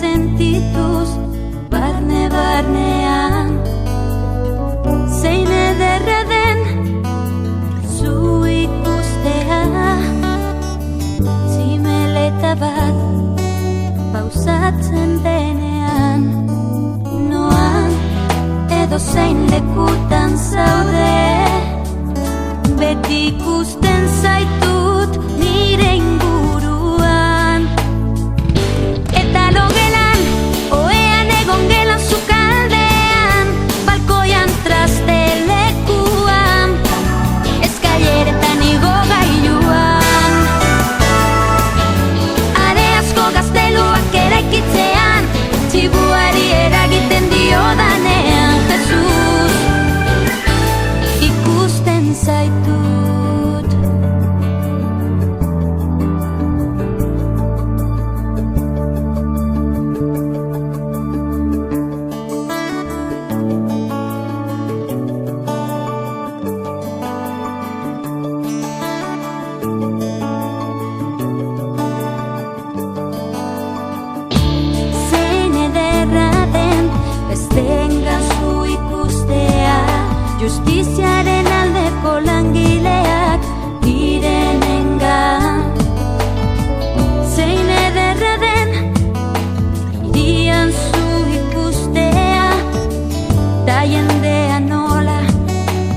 sentituz barnean. Zein ederra den zu ikustea, zimeleta bat pausatzen denean. Noan edo zein lekutan zaude, beti ikusten zaitut nire inguruan. Eta logelan, oean egon gelan sukaldean, balkoian trastelekuan, eskaileretan igo gailuan. Are asko gazteluak eraikitzean, txibuari eragiten diodanean, Jesus, ikusten zaitut. Zein ederra den bestengan zu ikustea, justiziaren aldeko langileak direnengan. Zein ederra den irian zu ikustea, da jendea nola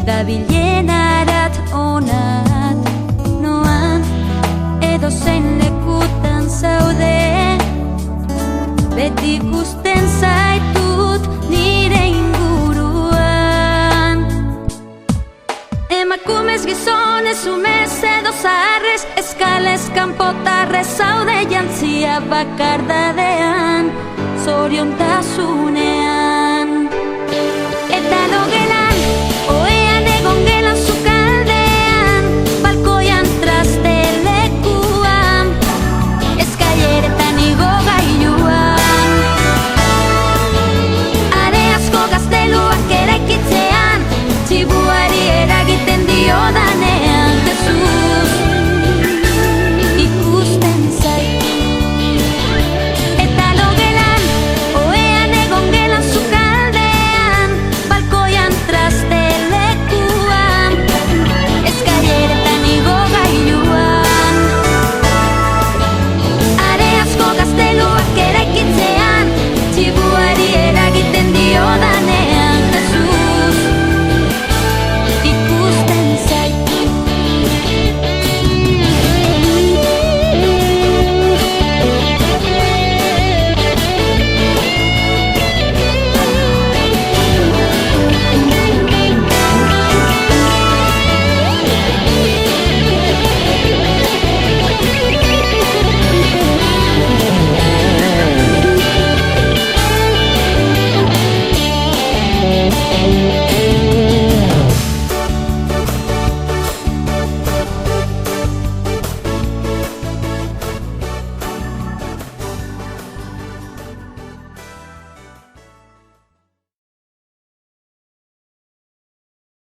dabilen arat onat. Noan edo zein lekutan zaude, beti ikusten zaitut nire inguruan. Emakumez, gizonez, umez edo zaharrez, eskalez, kanpotarrez, zaude jantzia bakardadean, zoriontasunean. Eta logelan, oe